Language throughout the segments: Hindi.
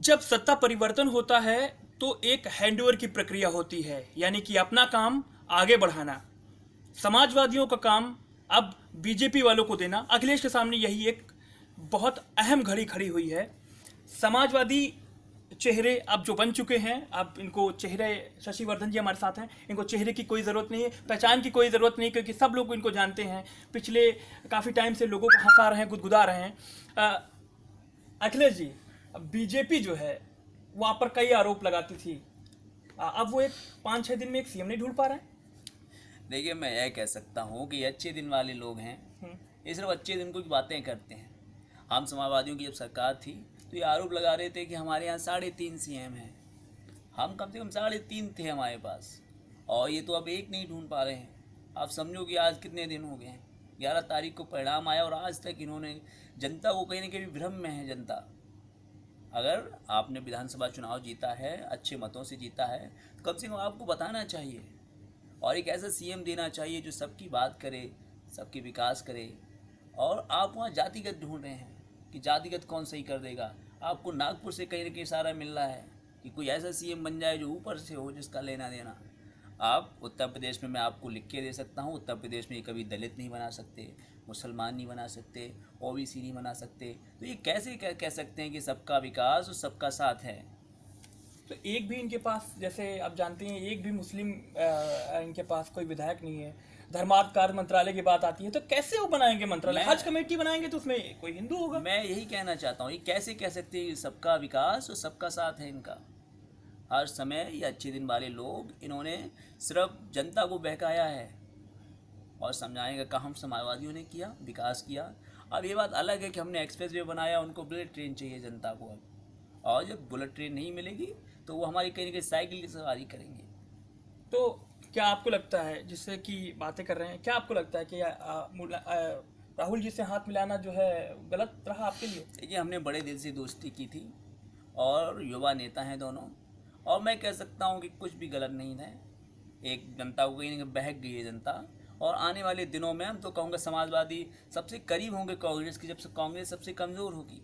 जब सत्ता परिवर्तन होता है तो एक हैंडओवर की प्रक्रिया होती है, यानी कि अपना काम आगे बढ़ाना। समाजवादियों का काम अब बीजेपी वालों को देना। अखिलेश के सामने यही एक बहुत अहम घड़ी खड़ी हुई है। समाजवादी चेहरे अब जो बन चुके हैं, अब इनको चेहरे, शशिवर्धन जी हमारे साथ हैं, इनको चेहरे की कोई ज़रूरत नहीं है, पहचान की कोई ज़रूरत नहीं, क्योंकि सब लोग इनको जानते हैं। पिछले काफ़ी टाइम से लोगों को हंसा रहे हैं, गुदगुदा रहे हैं। अखिलेश जी, बीजेपी जो है वो आप पर कई आरोप लगाती थी। अब वो एक 5-6 दिन में एक सीएम नहीं ढूंढ पा रहे हैं। देखिए, मैं यह कह सकता हूँ कि ये अच्छे दिन वाले लोग हैं। ये सिर्फ अच्छे दिन को की बातें करते हैं। हम समाजवादियों की जब सरकार थी तो ये आरोप लगा रहे थे कि हमारे यहाँ 3.5 सीएम हैं। हम कम से कम 3.5 थे हमारे पास, और ये तो अब एक नहीं ढूंढ पा रहे हैं। आप समझो कि आज कितने दिन हो गए हैं, 11 तारीख को परिणाम आया और आज तक इन्होंने जनता को कहीं ना कहीं भ्रम में है जनता। अगर आपने विधानसभा चुनाव जीता है, अच्छे मतों से जीता है, तो कम से कम आपको बताना चाहिए और एक ऐसा सीएम देना चाहिए जो सबकी बात करे, सबकी विकास करे। और आप वहाँ जातिगत ढूंढ रहे हैं कि जातिगत कौन सही कर देगा। आपको नागपुर से कहीं ना कहीं इशारा मिल रहा है कि कोई ऐसा सीएम बन जाए जो ऊपर से हो, जिसका लेना देना। आप उत्तर प्रदेश में, मैं आपको लिख के दे सकता हूँ, उत्तर प्रदेश में कभी दलित नहीं बना सकते, मुसलमान नहीं बना सकते, ओबीसी नहीं बना सकते। तो ये कैसे कह सकते हैं कि सबका विकास और सबका साथ है। तो एक भी इनके पास, जैसे आप जानते हैं, एक भी मुस्लिम इनके पास कोई विधायक नहीं है। धर्मार्थ कार्य मंत्रालय की बात आती है तो कैसे वो बनाएंगे मंत्रालय? हज कमेटी बनाएंगे तो उसमें कोई हिंदू होगा। मैं यही कहना चाहता हूँ, ये कैसे कह सकते हैं कि सबका विकास और सबका साथ है इनका। हर समय ये अच्छे दिन वाले लोग, इन्होंने सिर्फ जनता को बहकाया है और समझाने का काम समाजवादियों ने किया, विकास किया। अब ये बात अलग है कि हमने एक्सप्रेस वे बनाया, उनको बुलेट ट्रेन चाहिए जनता को अब। और जब बुलेट ट्रेन नहीं मिलेगी तो वो हमारी कहीं ना कहीं साइकिल की सवारी करेंगे। तो क्या आपको लगता है, जिससे कि बातें कर रहे हैं, क्या आपको लगता है कि राहुल जी से हाथ मिलाना जो है गलत रहा आपके लिए? देखिए, हमने बड़े दिल से दोस्ती की थी और युवा नेता हैं दोनों, और मैं कह सकता हूँ कि कुछ भी गलत नहीं है। एक जनता को कहीं बहक गई है जनता, और आने वाले दिनों में हम तो कहूँगा समाजवादी सबसे करीब होंगे कांग्रेस की, जब से कांग्रेस सबसे कमज़ोर होगी।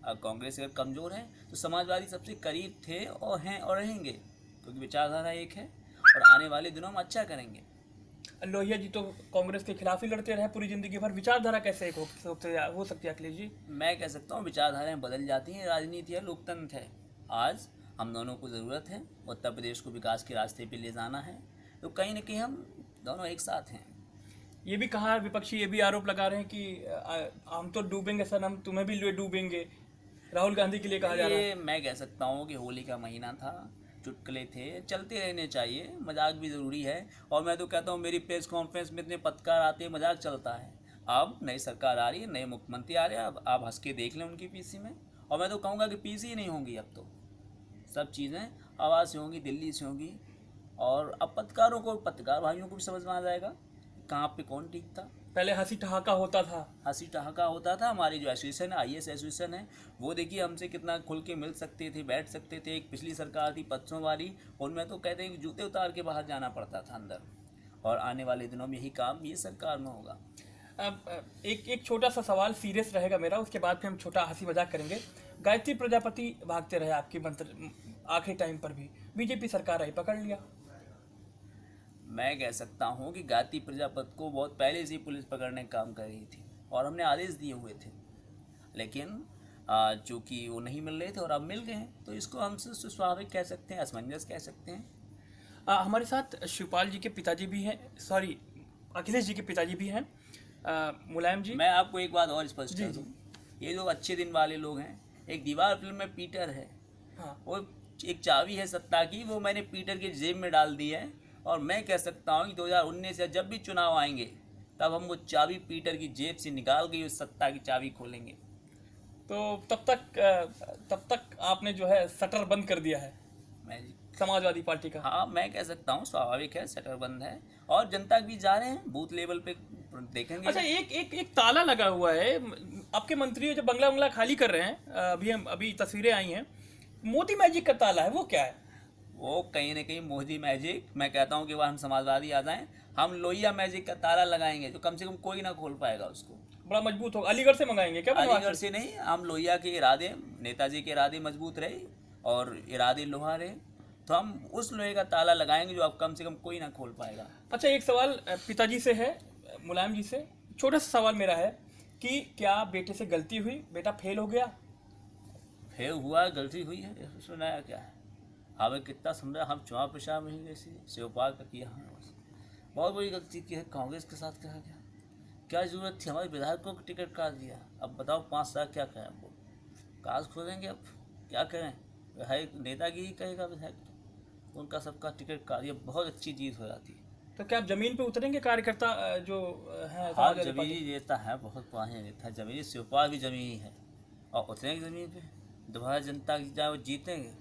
अब कांग्रेस अगर कमज़ोर है तो समाजवादी सबसे करीब थे और हैं और रहेंगे, क्योंकि विचारधारा एक है और आने वाले दिनों में अच्छा करेंगे। लोहिया जी तो कांग्रेस के खिलाफ ही लड़ते रहे पूरी जिंदगी भर। विचारधारा कैसे एक हो सकती है अखिलेश जी? मैं कह सकता हूँ विचारधाराएं बदल जाती हैं, राजनीति है, लोकतंत्र है। आज हम दोनों को ज़रूरत है, उत्तर प्रदेश को विकास के रास्ते पे ले जाना है, तो कहीं ना कहीं हम दोनों एक साथ हैं। ये भी कहा, विपक्षी ये भी आरोप लगा रहे हैं कि हम तो डूबेंगे सर, हम तुम्हें भी डूबेंगे। राहुल गांधी के लिए कहा जा रहा है। ये मैं कह सकता हूँ कि होली का महीना था, चुटकुले थे, चलते रहने चाहिए, मजाक भी ज़रूरी है। और मैं तो कहता हूँ, मेरी प्रेस कॉन्फ्रेंस में इतने पत्रकार आते हैं, मजाक चलता है। अब नई सरकार आ रही है, नए मुख्यमंत्री आ रहे हैं, अब आप हंस के देख लें उनकी पीसी में। और मैं तो कहूँगा कि पीसी ही नहीं होंगी, अब तो सब चीज़ें आवाज़ से होंगी, दिल्ली से होंगी। और अब पत्रकारों को, पत्रकार भाइयों को भी समझ में आ जाएगा कहाँ पे कौन ठीक था। पहले हंसी ठहाका होता था। हंसी ठहाका होता था। हमारी जो एसोसिएशन है, आईएएस एसोसिएशन है, वो देखिए हमसे कितना खुल के मिल सकते थे, बैठ सकते थे। एक पिछली सरकार थी 500 वाली, उनमें तो कहते हैं कि जूते उतार के बाहर जाना पड़ता था अंदर। और आने वाले दिनों में यही काम ये सरकार में होगा। अब एक छोटा सा सवाल सीरियस रहेगा मेरा, उसके बाद फिर हम छोटा हंसी मजाक करेंगे। गायत्री प्रजापति भागते रहे आपके मंत्र, आखिरी टाइम पर भी बीजेपी सरकार आई, पकड़ लिया। मैं कह सकता हूँ कि गायत्री प्रजापति को बहुत पहले से ही पुलिस पकड़ने का काम कर रही थी और हमने आदेश दिए हुए थे, लेकिन चूँकि वो नहीं मिल रहे थे और अब मिल गए हैं, तो इसको हम स्वाभाविक कह सकते हैं, असमंजस कह सकते हैं। हमारे साथ शिवपाल जी के पिताजी भी हैं, सॉरी अखिलेश जी के पिताजी भी हैं, मुलायम जी। मैं आपको एक बात और स्पष्ट कर दूँ, ये जो अच्छे दिन वाले लोग हैं, एक दीवार फिल्म में पीटर है। हाँ। वो एक चाबी है सत्ता की, वो मैंने पीटर की जेब में डाल दी है। और मैं कह सकता हूँ कि 2019 से जब भी चुनाव आएंगे, तब हम वो चाबी पीटर की जेब से निकाल के उस सत्ता की चाबी खोलेंगे। तो तब तक आपने जो है शटर बंद कर दिया है मैं समाजवादी पार्टी का? हाँ, मैं कह सकता हूँ स्वाभाविक है, शटर बंद है और जनता के बीच जा रहे हैं, बूथ लेवल पे देखेंगे। अच्छा, एक ताला लगा हुआ है। आपके मंत्री जो बंगला खाली कर रहे हैं, अभी तस्वीरें आई हैं, मोदी मैजिक का ताला है, वो क्या है? वो कहीं ना कहीं मोदी मैजिक, मैं कहता हूँ कि वह हम समाजवादी आ जाएं, हम लोहिया मैजिक का ताला लगाएंगे जो कम से कम कोई ना खोल पाएगा उसको। बड़ा मजबूत होगा। अलीगढ़ से मंगाएंगे क्या बनवास अलीगढ़ से नहीं, हम लोहिया के इरादे, नेताजी के इरादे मजबूत रहे और इरादे लोहा रहे, तो हम उस लोहे का ताला लगाएंगे जो अब कम से कम कोई ना खोल पाएगा। अच्छा, एक सवाल पिताजी से है, मुलायम जी से। छोटा सा सवाल मेरा है कि क्या बेटे से गलती हुई, बेटा फेल हो गया? फेल हुआ, गलती हुई है, सुनाया क्या है? हमें कितना समझा, हम चुनाव प्रचार में ही जैसे शिवपाल का किया हमने, बस बहुत बड़ी गलती की है। कांग्रेस के साथ कहा गया, क्या जरूरत थी? हमारे विधायकों को टिकट काट दिया। अब बताओ 5 साल क्या करें? अब वो काज खोलेंगे, अब क्या करें? विधायक नेतागिरी ही कहेगा विधायक, तो उनका सबका टिकट काट दिया। बहुत अच्छी जीत हो जाती है। तो क्या आप जमीन पे उतरेंगे कार्यकर्ता जो है हाँ, समाजवादी जमीनी नेता है, बहुत पुराने नेता है, जमीनी शिवपाल भी जमीनी है, और उतरेंगे जमीन पे, दोबारा जनता की जाए वो जीतेंगे।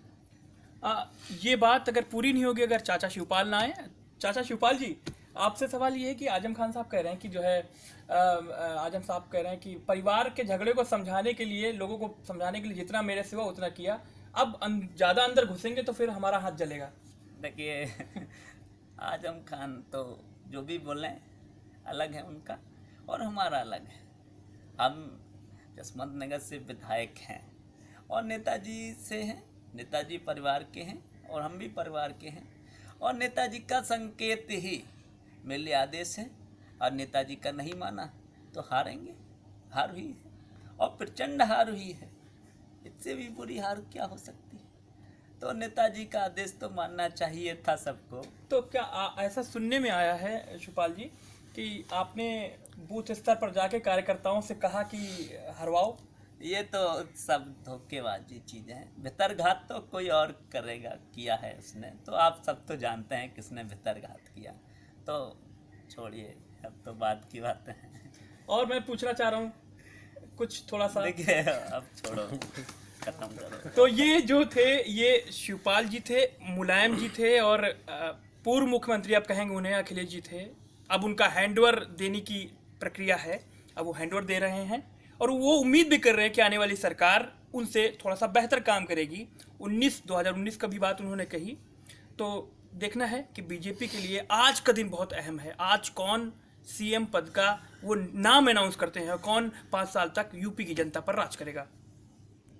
ये बात अगर पूरी नहीं होगी अगर चाचा शिवपाल ना आए। चाचा शिवपाल जी, आपसे सवाल ये है कि आजम खान साहब कह रहे हैं कि जो है आजम साहब कह रहे हैं कि परिवार के झगड़े को समझाने के लिए, लोगों को समझाने के लिए जितना मेरे से हुआ उतना किया, अब ज़्यादा अंदर घुसेंगे तो फिर हमारा हाथ जलेगा। देखिए आजम खान तो जो भी बोलें अलग है उनका और हमारा अलग है। हम जसवंत नगर से विधायक हैं और नेताजी से हैं, नेताजी परिवार के हैं और हम भी परिवार के हैं, और नेताजी का संकेत ही मेरे आदेश है, और नेताजी का नहीं माना तो हारेंगे। हार हुई है और प्रचंड हार हुई है, इससे भी बुरी हार क्या हो सकती है? तो नेताजी का आदेश तो मानना चाहिए था सबको। तो क्या ऐसा सुनने में आया है शिवपाल जी कि आपने बूथ स्तर पर जाके कार्यकर्ताओं से कहा कि हरवाओ? ये तो सब धोखेबाजी चीज़ें हैं। भितरघात तो कोई और करेगा, किया है उसने, तो आप सब तो जानते हैं किसने भितरघात किया, तो छोड़िए, अब तो बात की बातें हैं। और मैं पूछना चाह रहा हूँ कुछ थोड़ा सा। देखिए अब छोड़ो, खत्म करो। तो ये जो थे, ये शिवपाल जी थे, मुलायम जी थे, और पूर्व मुख्यमंत्री आप कहेंगे उन्हें, अखिलेश जी थे। अब उनका हैंडओवर देने की प्रक्रिया है, अब वो हैंडओवर दे रहे हैं और वो उम्मीद भी कर रहे हैं कि आने वाली सरकार उनसे थोड़ा सा बेहतर काम करेगी। 2019 का भी बात उन्होंने कही। तो देखना है कि बीजेपी के लिए आज का दिन बहुत अहम है। आज कौन सीएम पद का वो नाम अनाउंस करते हैं और कौन 5 साल तक यूपी की जनता पर राज करेगा।